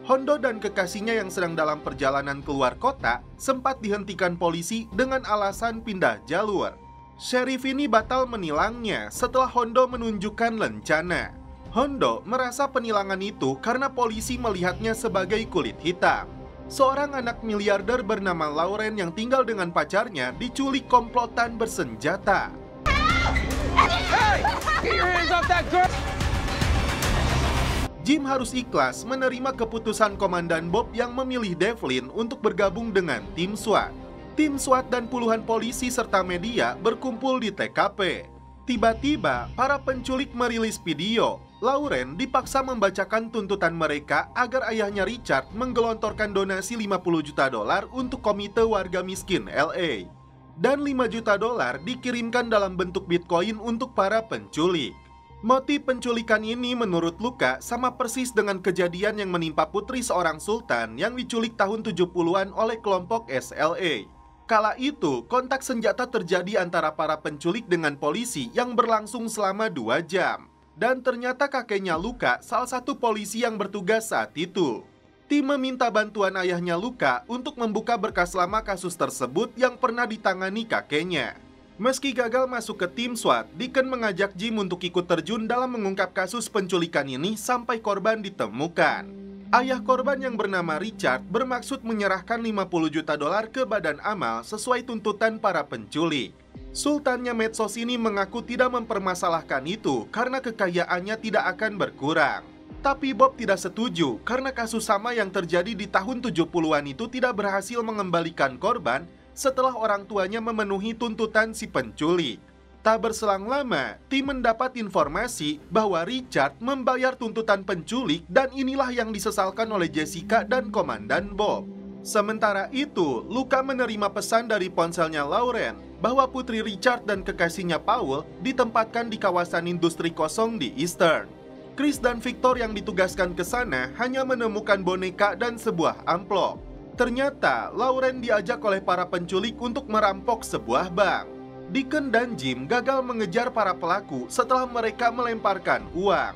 Hondo dan kekasihnya yang sedang dalam perjalanan keluar kota sempat dihentikan polisi dengan alasan pindah jalur. Sheriff ini batal menilangnya setelah Hondo menunjukkan lencana. Hondo merasa penilangan itu karena polisi melihatnya sebagai kulit hitam. seorang anak miliarder bernama Lauren yang tinggal dengan pacarnya diculik komplotan bersenjata. Hey! Get your hands off that girl! Jim harus ikhlas menerima keputusan Komandan Bob yang memilih Devlin untuk bergabung dengan tim SWAT. Tim SWAT dan puluhan polisi serta media berkumpul di TKP. Tiba-tiba, para penculik merilis video. Lauren dipaksa membacakan tuntutan mereka agar ayahnya Richard menggelontorkan donasi $50 juta untuk komite warga miskin LA. Dan $5 juta dikirimkan dalam bentuk Bitcoin untuk para penculik. Motif penculikan ini menurut Luka sama persis dengan kejadian yang menimpa putri seorang sultan yang diculik tahun 70-an oleh kelompok SLA. Kala itu, kontak senjata terjadi antara para penculik dengan polisi yang berlangsung selama 2 jam. Dan ternyata kakeknya Luka salah satu polisi yang bertugas saat itu. Tim meminta bantuan ayahnya Luka untuk membuka berkas lama kasus tersebut yang pernah ditangani kakeknya. Meski gagal masuk ke tim SWAT, Deacon mengajak Jim untuk ikut terjun dalam mengungkap kasus penculikan ini sampai korban ditemukan. Ayah korban yang bernama Richard bermaksud menyerahkan $50 juta ke badan amal sesuai tuntutan para penculik. Sultannya medsos ini mengaku tidak mempermasalahkan itu karena kekayaannya tidak akan berkurang. Tapi Bob tidak setuju karena kasus sama yang terjadi di tahun 70-an itu tidak berhasil mengembalikan korban setelah orang tuanya memenuhi tuntutan si penculik. Tak berselang lama, tim mendapat informasi bahwa Richard membayar tuntutan penculik dan inilah yang disesalkan oleh Jessica dan Komandan Bob. Sementara itu, Luka menerima pesan dari ponselnya Lauren bahwa putri Richard dan kekasihnya Paul ditempatkan di kawasan industri kosong di Eastern. Chris dan Victor yang ditugaskan ke sana hanya menemukan boneka dan sebuah amplop. Ternyata, Lauren diajak oleh para penculik untuk merampok sebuah bank. Deacon dan Jim gagal mengejar para pelaku setelah mereka melemparkan uang.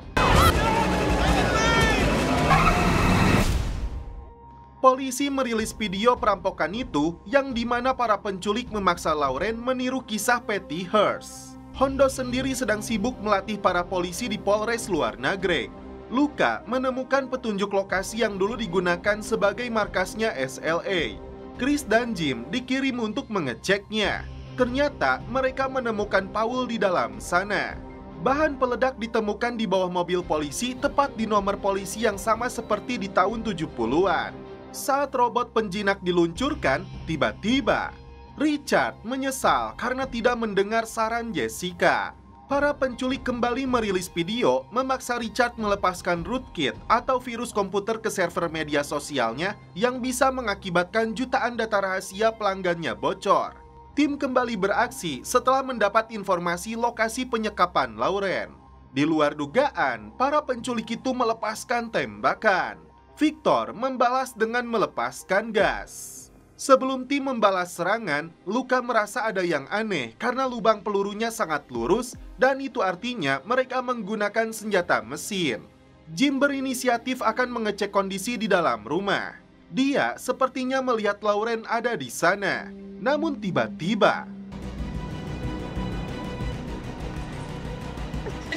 Polisi merilis video perampokan itu yang dimana para penculik memaksa Lauren meniru kisah Patty Hearst. Hondo sendiri sedang sibuk melatih para polisi di Polres Luar Nagreg. Luka menemukan petunjuk lokasi yang dulu digunakan sebagai markasnya SLA. Chris dan Jim dikirim untuk mengeceknya. Ternyata mereka menemukan Paul di dalam sana. Bahan peledak ditemukan di bawah mobil polisi tepat di nomor polisi yang sama seperti di tahun 70-an. Saat robot penjinak diluncurkan, tiba-tiba Richard menyesal karena tidak mendengar saran Jessica. Para penculik kembali merilis video memaksa Richard melepaskan rootkit atau virus komputer ke server media sosialnya yang bisa mengakibatkan jutaan data rahasia pelanggannya bocor. Tim kembali beraksi setelah mendapat informasi lokasi penyekapan Lauren. Di luar dugaan, para penculik itu melepaskan tembakan. Victor membalas dengan melepaskan gas. Sebelum tim membalas serangan, Luka merasa ada yang aneh karena lubang pelurunya sangat lurus dan itu artinya mereka menggunakan senjata mesin. Jim berinisiatif akan mengecek kondisi di dalam rumah. Dia sepertinya melihat Lauren ada di sana. Namun tiba-tiba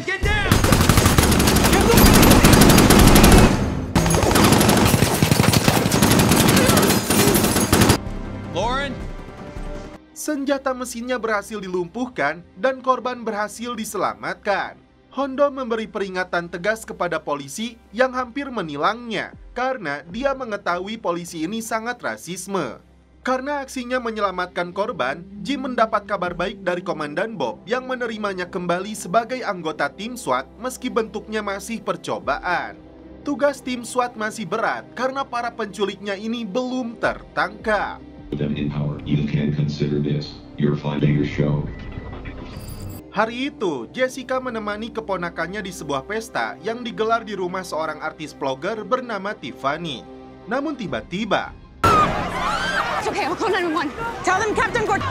Get down! Lauren? senjata mesinnya berhasil dilumpuhkan dan korban berhasil diselamatkan. Hondo memberi peringatan tegas kepada polisi yang hampir menilangnya karena dia mengetahui polisi ini sangat rasisme. Karena aksinya menyelamatkan korban, Jim mendapat kabar baik dari Komandan Bob yang menerimanya kembali sebagai anggota tim SWAT meski bentuknya masih percobaan. Tugas tim SWAT masih berat karena para penculiknya ini belum tertangkap. Hari itu, Jessica menemani keponakannya di sebuah pesta yang digelar di rumah seorang artis vlogger bernama Tiffany. Namun tiba-tiba, It's okay, I'll call 911. Tell them Captain Gordon.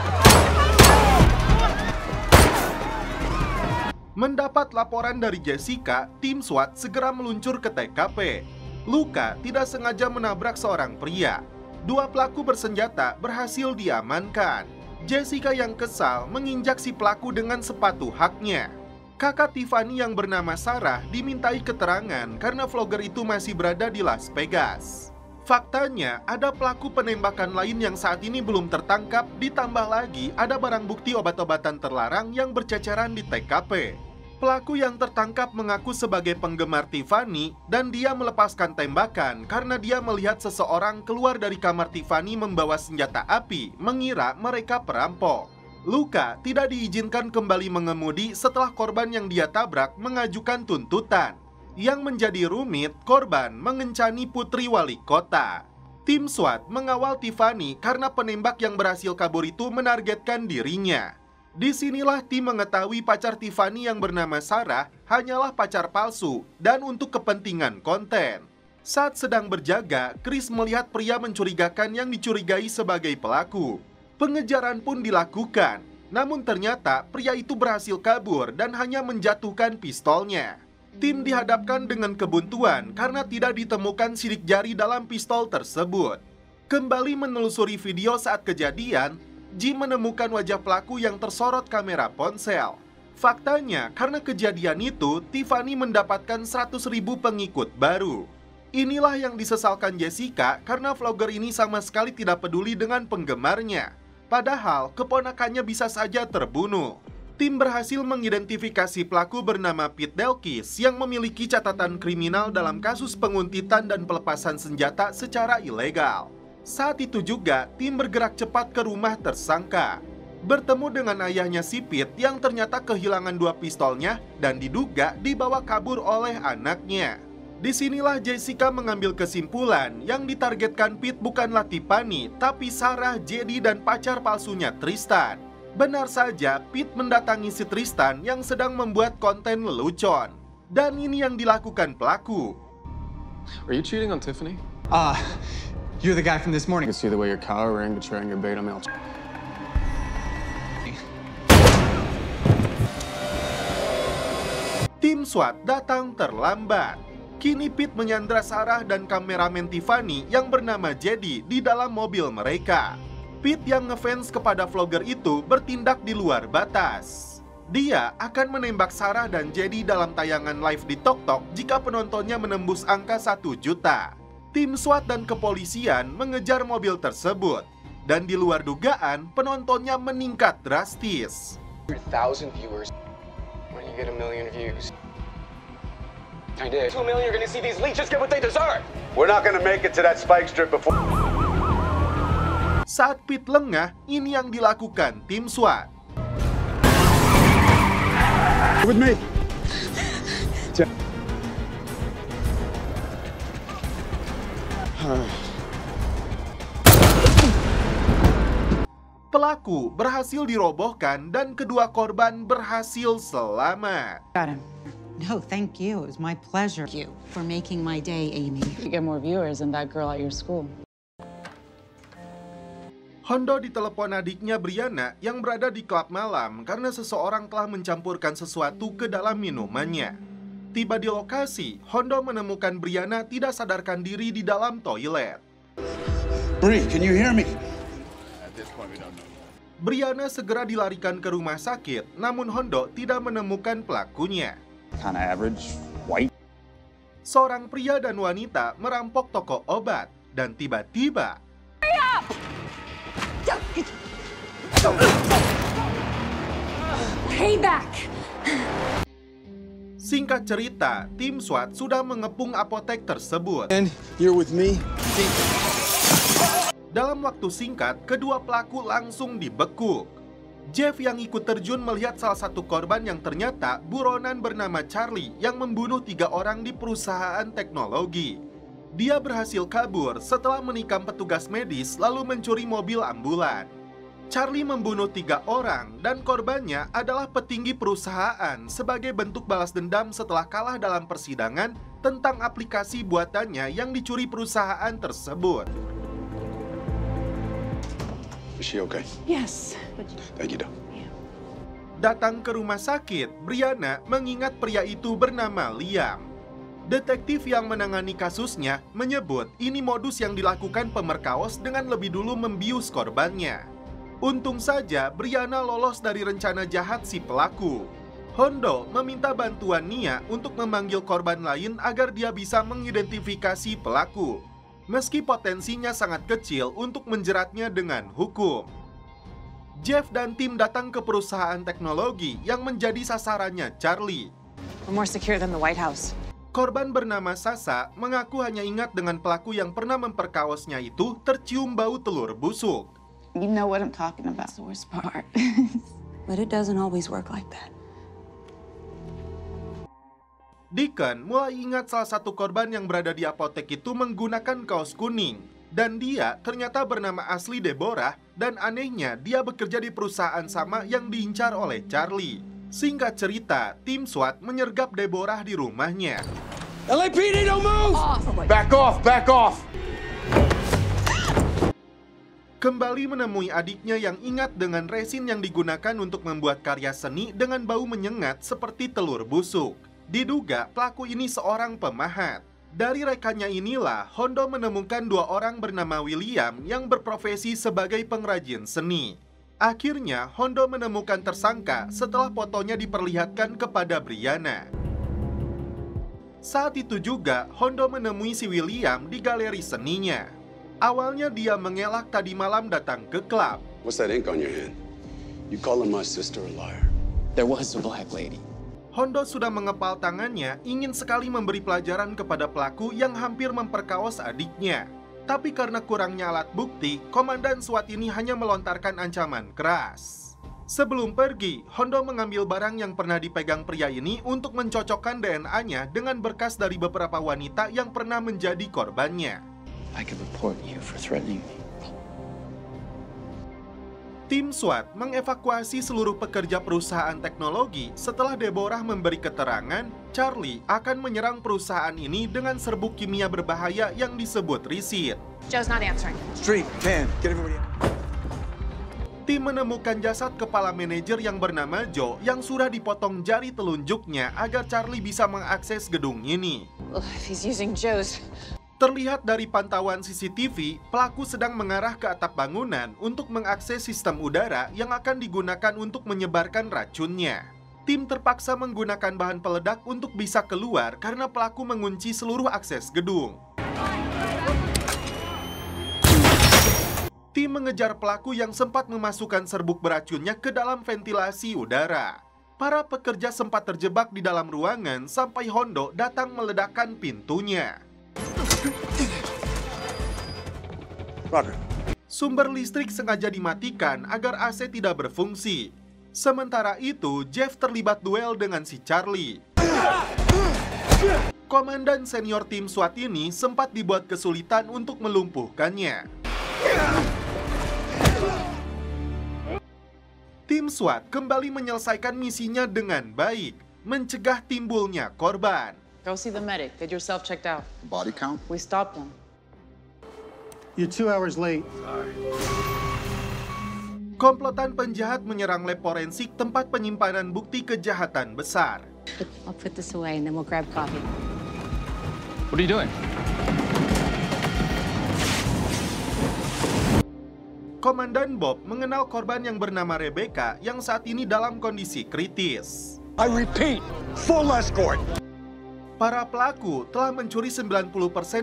mendapat laporan dari Jessica, tim SWAT segera meluncur ke TKP. Luka tidak sengaja menabrak seorang pria. Dua pelaku bersenjata berhasil diamankan. Jessica yang kesal menginjak si pelaku dengan sepatu haknya. Kakak Tiffany yang bernama Sarah dimintai keterangan karena vlogger itu masih berada di Las Vegas. Faktanya, ada pelaku penembakan lain yang saat ini belum tertangkap, ditambah lagi ada barang bukti obat-obatan terlarang yang berceceran di TKP. Pelaku yang tertangkap mengaku sebagai penggemar Tiffany dan dia melepaskan tembakan karena dia melihat seseorang keluar dari kamar Tiffany membawa senjata api, mengira mereka perampok. Luka tidak diizinkan kembali mengemudi setelah korban yang dia tabrak mengajukan tuntutan. Yang menjadi rumit, korban mengencani putri wali kota. Tim SWAT mengawal Tiffany karena penembak yang berhasil kabur itu menargetkan dirinya. Disinilah tim mengetahui pacar Tiffany yang bernama Sarah hanyalah pacar palsu dan untuk kepentingan konten. Saat sedang berjaga, Chris melihat pria mencurigakan yang dicurigai sebagai pelaku. Pengejaran pun dilakukan, namun ternyata pria itu berhasil kabur dan hanya menjatuhkan pistolnya. Tim dihadapkan dengan kebuntuan karena tidak ditemukan sidik jari dalam pistol tersebut. Kembali menelusuri video saat kejadian, Jim menemukan wajah pelaku yang tersorot kamera ponsel. Faktanya, karena kejadian itu, Tiffany mendapatkan 100.000 pengikut baru. Inilah yang disesalkan Jessica karena vlogger ini sama sekali tidak peduli dengan penggemarnya. Padahal, keponakannya bisa saja terbunuh. Tim berhasil mengidentifikasi pelaku bernama Pete Delkis yang memiliki catatan kriminal dalam kasus penguntitan dan pelepasan senjata secara ilegal. Saat itu juga, tim bergerak cepat ke rumah tersangka. Bertemu dengan ayahnya si Pete yang ternyata kehilangan 2 pistolnya dan diduga dibawa kabur oleh anaknya. Disinilah Jessica mengambil kesimpulan yang ditargetkan Pete bukanlah Tiffany, tapi Sarah, Jedi, dan pacar palsunya Tristan. Benar saja, Pete mendatangi si Tristan yang sedang membuat konten lelucon. Dan ini yang dilakukan pelaku. Are you cheating on Tiffany? You're the guy from this morning. I can see the way you're cowering, betraying your beta male. Tim SWAT datang terlambat. Kini Pete menyandra Sarah dan kameramen Tiffany yang bernama Jedi di dalam mobil mereka. Pete yang ngefans kepada vlogger itu bertindak di luar batas. Dia akan menembak Sarah dan Jedi dalam tayangan live di TokTok jika penontonnya menembus angka 1 juta. Tim SWAT dan kepolisian mengejar mobil tersebut. Dan di luar dugaan, penontonnya meningkat drastis. 1,000 viewers when you get 1 million views. I did. 2 million, you're gonna see these leeches get what they deserve. We're not gonna make it to that spike strip before. Saat Pete lengah, ini yang dilakukan tim SWAT. With me. Pelaku berhasil dirobohkan dan kedua korban berhasil selamat. Got him. No, thank you. It was my pleasure. Thank you for making my day, Amy. You get more viewers than that girl at your school. Hondo ditelepon adiknya Brianna yang berada di klub malam karena seseorang telah mencampurkan sesuatu ke dalam minumannya. Tiba di lokasi, Hondo menemukan Brianna tidak sadarkan diri di dalam toilet. Bree, can you hear me? Brianna segera dilarikan ke rumah sakit, namun Hondo tidak menemukan pelakunya. Kinda average, white. Seorang pria dan wanita merampok toko obat dan tiba-tiba Payback! Singkat cerita, tim SWAT sudah mengepung apotek tersebut. And you're with me? Dalam waktu singkat, kedua pelaku langsung dibekuk. Jeff yang ikut terjun melihat salah satu korban yang ternyata buronan bernama Charlie yang membunuh 3 orang di perusahaan teknologi. Dia berhasil kabur setelah menikam petugas medis lalu mencuri mobil ambulan. Charlie membunuh 3 orang dan korbannya adalah petinggi perusahaan sebagai bentuk balas dendam setelah kalah dalam persidangan tentang aplikasi buatannya yang dicuri perusahaan tersebut. Is she okay? Yes. Thank you, Doc. Datang ke rumah sakit, Brianna mengingat pria itu bernama Liam. Detektif yang menangani kasusnya menyebut ini modus yang dilakukan pemerkaos dengan lebih dulu membius korbannya. Untung saja Brianna lolos dari rencana jahat si pelaku. Hondo meminta bantuan Nia untuk memanggil korban lain agar dia bisa mengidentifikasi pelaku. meski potensinya sangat kecil untuk menjeratnya dengan hukum. Jeff dan tim datang ke perusahaan teknologi yang menjadi sasarannya Charlie. We're more secure than the White House. Korban bernama Sasa mengaku hanya ingat dengan pelaku yang pernah memperkawasnya itu tercium bau telur busuk. You know what I'm talking about. That's the worst part. But it doesn't always work like that. Deacon mulai ingat salah satu korban yang berada di apotek itu menggunakan kaos kuning. Dan dia ternyata bernama asli Deborah, dan anehnya dia bekerja di perusahaan sama yang diincar oleh Charlie. Singkat cerita, tim SWAT menyergap Deborah di rumahnya. LAPD, don't move! Back off, back off! Kembali menemui adiknya yang ingat dengan resin yang digunakan untuk membuat karya seni dengan bau menyengat seperti telur busuk. Diduga pelaku ini seorang pemahat. Dari rekannya inilah Hondo menemukan dua orang bernama William yang berprofesi sebagai pengrajin seni. Akhirnya Hondo menemukan tersangka setelah fotonya diperlihatkan kepada Brianna. Saat itu juga Hondo menemui si William di galeri seninya. Awalnya dia mengelak tadi malam datang ke klub. What's that ink on your hand? You calling my sister a liar? There was a black lady. Hondo sudah mengepal tangannya, ingin sekali memberi pelajaran kepada pelaku yang hampir memperkaos adiknya. Tapi karena kurangnya alat bukti, komandan SWAT ini hanya melontarkan ancaman keras. Sebelum pergi, Hondo mengambil barang yang pernah dipegang pria ini untuk mencocokkan DNA-nya dengan berkas dari beberapa wanita yang pernah menjadi korbannya. I could report you for threatening me. Tim SWAT mengevakuasi seluruh pekerja perusahaan teknologi setelah Deborah memberi keterangan Charlie akan menyerang perusahaan ini dengan serbuk kimia berbahaya yang disebut risit. Joe's not answering. Street, 10, get everybody out. Tim menemukan jasad kepala manajer yang bernama Joe yang sudah dipotong jari telunjuknya agar Charlie bisa mengakses gedung ini. If he's using Joe's. Terlihat dari pantauan CCTV, pelaku sedang mengarah ke atap bangunan untuk mengakses sistem udara yang akan digunakan untuk menyebarkan racunnya. Tim terpaksa menggunakan bahan peledak untuk bisa keluar karena pelaku mengunci seluruh akses gedung. Tim mengejar pelaku yang sempat memasukkan serbuk beracunnya ke dalam ventilasi udara. Para pekerja sempat terjebak di dalam ruangan sampai Hondo datang meledakkan pintunya. Roger. Sumber listrik sengaja dimatikan agar AC tidak berfungsi. Sementara itu, Jeff terlibat duel dengan si Charlie. Komandan senior tim SWAT ini sempat dibuat kesulitan untuk melumpuhkannya. Tim SWAT kembali menyelesaikan misinya dengan baik, mencegah timbulnya korban. Go see the medic. Get yourself checked out. Body count? We stopped him. You're 2 hours late. Komplotan penjahat menyerang lab forensik tempat penyimpanan bukti kejahatan besar. I'll put this away and then we'll grab coffee. What are you doing? Komandan Bob mengenal korban yang bernama Rebecca yang saat ini dalam kondisi kritis. I repeat, full escort. Para pelaku telah mencuri 90%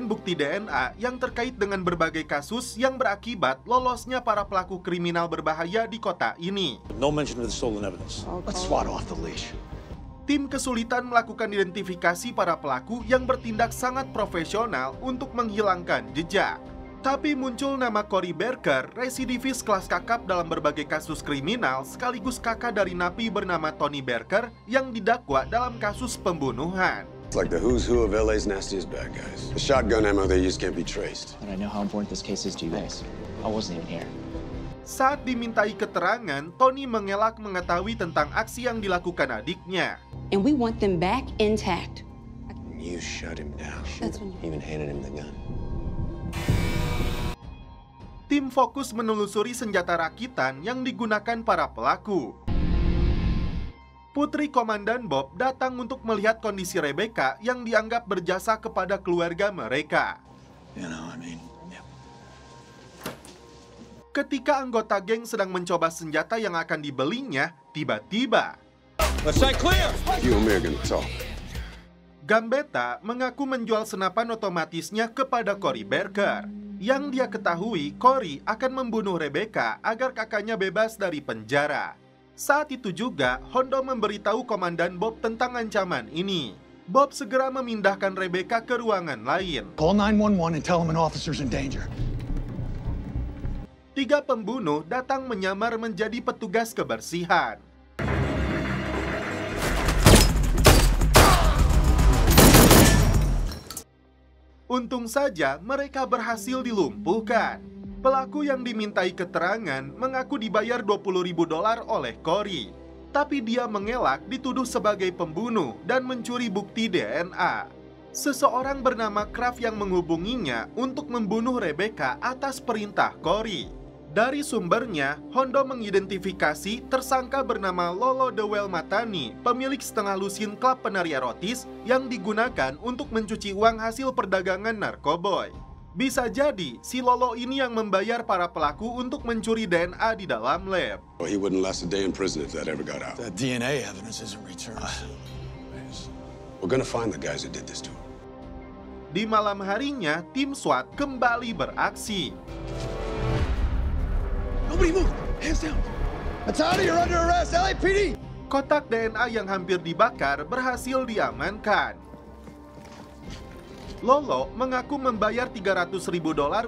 bukti DNA yang terkait dengan berbagai kasus yang berakibat lolosnya para pelaku kriminal berbahaya di kota ini. No mention of the stolen evidence. Let's swat off the leash. Tim kesulitan melakukan identifikasi para pelaku yang bertindak sangat profesional untuk menghilangkan jejak. Tapi muncul nama Cory Barker, residivis kelas kakap dalam berbagai kasus kriminal, sekaligus kakak dari napi bernama Tony Barker yang didakwa dalam kasus pembunuhan. It's like the who's who of LA's nastiest bad guys. The shotgun ammo they use can't be traced. But I know how important this case is to you guys. I wasn't even here. Saat dimintai keterangan, Tony mengelak mengetahui tentang aksi yang dilakukan adiknya. And we want them back intact. You shut him down. That's when Even handed him the gun. Tim fokus menelusuri senjata rakitan yang digunakan para pelaku. Putri Komandan Bob datang untuk melihat kondisi Rebecca yang dianggap berjasa kepada keluarga mereka. Ketika anggota geng sedang mencoba senjata yang akan dibelinya, tiba-tiba Let's say clear. You and me are gonna talk. Gambetta mengaku menjual senapan otomatisnya kepada Cory Barker. Yang dia ketahui, Cory akan membunuh Rebecca agar kakaknya bebas dari penjara. Saat itu juga, Hondo memberitahu Komandan Bob tentang ancaman ini. Bob segera memindahkan Rebecca ke ruangan lain. Call 911 and tell them an officer's in danger. 3 pembunuh datang menyamar menjadi petugas kebersihan. Untung saja mereka berhasil dilumpuhkan. Pelaku yang dimintai keterangan mengaku dibayar $20.000 oleh Cory. Tapi dia mengelak dituduh sebagai pembunuh dan mencuri bukti DNA. Seseorang bernama Kraft yang menghubunginya untuk membunuh Rebecca atas perintah Cory. Dari sumbernya, Hondo mengidentifikasi tersangka bernama Lolo Dewel Matani, pemilik setengah lusin klub penari erotis yang digunakan untuk mencuci uang hasil perdagangan narkoboy. Bisa jadi, si Lolo ini yang membayar para pelaku untuk mencuri DNA di dalam lab. Well, he wouldn't last a day in prison if that ever got out. The DNA evidence isn't returned. We're gonna find the guys who did this to him. Di malam harinya, tim SWAT kembali beraksi. Nobody move! Hands down! Matani, you're under arrest! LAPD! Kotak DNA yang hampir dibakar berhasil diamankan. Lolo mengaku membayar $300.000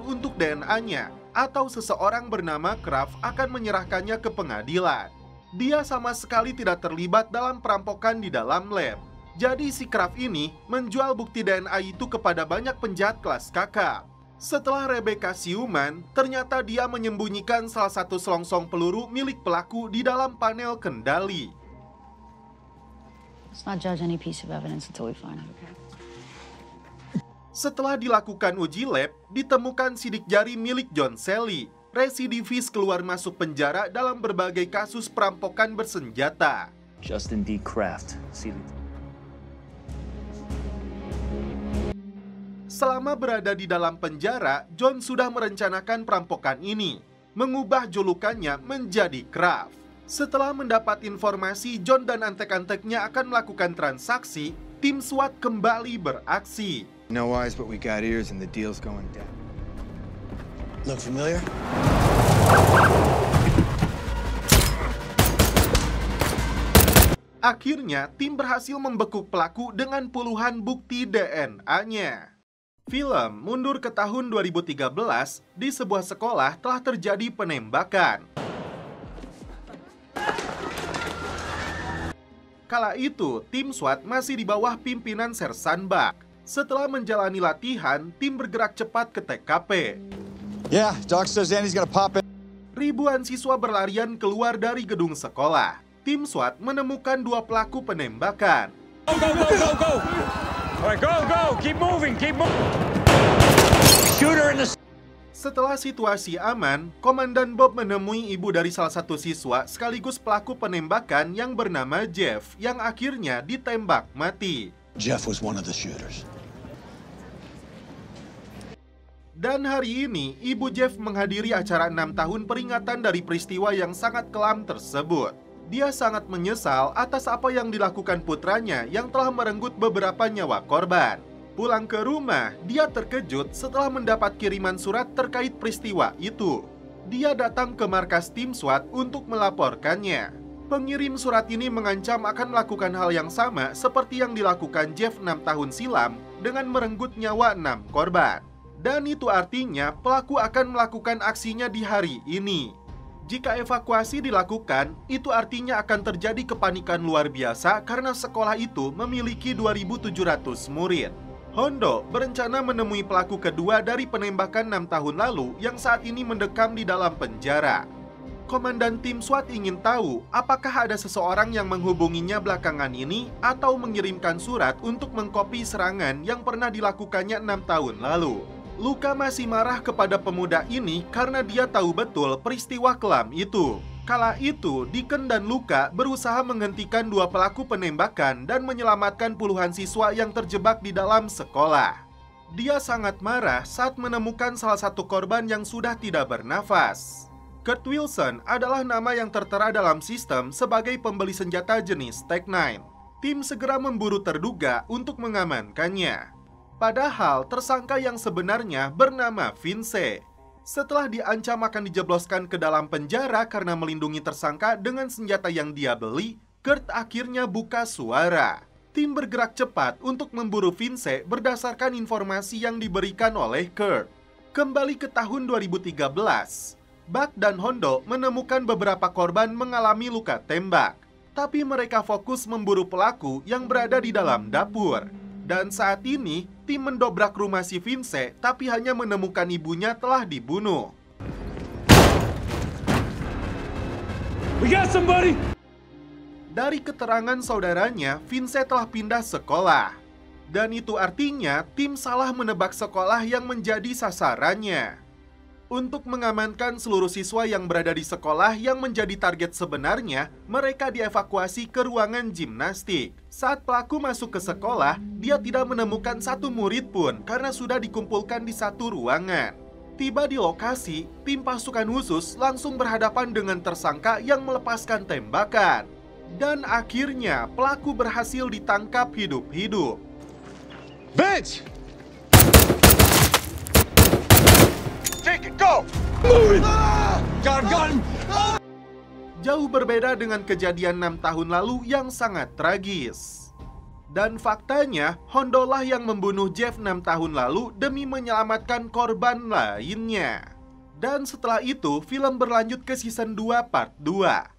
untuk DNA-nya, atau seseorang bernama Kraft akan menyerahkannya ke pengadilan. Dia sama sekali tidak terlibat dalam perampokan di dalam lab. Jadi si Kraft ini menjual bukti DNA itu kepada banyak penjahat kelas kakap. Setelah Rebecca siuman, ternyata dia menyembunyikan salah satu selongsong peluru milik pelaku di dalam panel kendali. Let's not judge any piece of evidence until we find it, okay? Setelah dilakukan uji lab, ditemukan sidik jari milik John Sally, residivis keluar masuk penjara dalam berbagai kasus perampokan bersenjata. Justin D. Kraft, Selama berada di dalam penjara, John sudah merencanakan perampokan ini, mengubah julukannya menjadi Kraft. Setelah mendapat informasi John dan antek-anteknya akan melakukan transaksi, tim SWAT kembali beraksi. No eyes, but we got ears and the deal's going down. Look familiar? Akhirnya, tim berhasil membekuk pelaku dengan puluhan bukti DNA-nya. Film mundur ke tahun 2013, di sebuah sekolah telah terjadi penembakan. Kala itu, tim SWAT masih di bawah pimpinan Sersan Buck. Setelah menjalani latihan, tim bergerak cepat ke TKP. Yeah, Doc says Andy's gonna pop in. Ribuan siswa berlarian keluar dari gedung sekolah. Tim SWAT menemukan 2 pelaku penembakan. Go, go, go, go, go! All right, go, go! Keep moving, keep moving! Shoot her in the... Setelah situasi aman, Komandan Bob menemui ibu dari salah satu siswa sekaligus pelaku penembakan yang bernama Jeff, yang akhirnya ditembak mati. Jeff was one of the shooters. Dan hari ini, ibu Jeff menghadiri acara 6 tahun peringatan dari peristiwa yang sangat kelam tersebut. Dia sangat menyesal atas apa yang dilakukan putranya yang telah merenggut beberapa nyawa korban. Pulang ke rumah, dia terkejut setelah mendapat kiriman surat terkait peristiwa itu. Dia datang ke markas tim SWAT untuk melaporkannya. Pengirim surat ini mengancam akan melakukan hal yang sama seperti yang dilakukan Jeff 6 tahun silam dengan merenggut nyawa 6 korban. Dan itu artinya pelaku akan melakukan aksinya di hari ini. Jika evakuasi dilakukan, itu artinya akan terjadi kepanikan luar biasa karena sekolah itu memiliki 2.700 murid. Hondo berencana menemui pelaku kedua dari penembakan 6 tahun lalu yang saat ini mendekam di dalam penjara. Komandan tim SWAT ingin tahu apakah ada seseorang yang menghubunginya belakangan ini atau mengirimkan surat untuk mengkopi serangan yang pernah dilakukannya 6 tahun lalu. Luka masih marah kepada pemuda ini karena dia tahu betul peristiwa kelam itu. Kala itu, Deacon dan Luka berusaha menghentikan 2 pelaku penembakan dan menyelamatkan puluhan siswa yang terjebak di dalam sekolah. Dia sangat marah saat menemukan salah satu korban yang sudah tidak bernafas. Kurt Wilson adalah nama yang tertera dalam sistem sebagai pembeli senjata jenis Tech-9. Tim segera memburu terduga untuk mengamankannya. Padahal tersangka yang sebenarnya bernama Vince. Setelah diancam akan dijebloskan ke dalam penjara karena melindungi tersangka dengan senjata yang dia beli, Kurt akhirnya buka suara. Tim bergerak cepat untuk memburu Vince berdasarkan informasi yang diberikan oleh Kurt. Kembali ke tahun 2013, Buck dan Hondo menemukan beberapa korban mengalami luka tembak. Tapi mereka fokus memburu pelaku yang berada di dalam dapur. Dan saat ini, tim mendobrak rumah si Vince, tapi hanya menemukan ibunya telah dibunuh. We got somebody! Dari keterangan saudaranya, Vince telah pindah sekolah. Dan itu artinya tim salah menebak sekolah yang menjadi sasarannya. Untuk mengamankan seluruh siswa yang berada di sekolah yang menjadi target sebenarnya, mereka dievakuasi ke ruangan gimnastik. Saat pelaku masuk ke sekolah, dia tidak menemukan satu murid pun karena sudah dikumpulkan di satu ruangan. Tiba di lokasi, tim pasukan khusus langsung berhadapan dengan tersangka yang melepaskan tembakan. Dan akhirnya, pelaku berhasil ditangkap hidup-hidup. Vince! Take it, go! Move it! Got him! Jauh berbeda dengan kejadian 6 tahun lalu yang sangat tragis. Dan faktanya, Hondo lah yang membunuh Jeff 6 tahun lalu demi menyelamatkan korban lainnya. Dan setelah itu, film berlanjut ke season 2 part 2.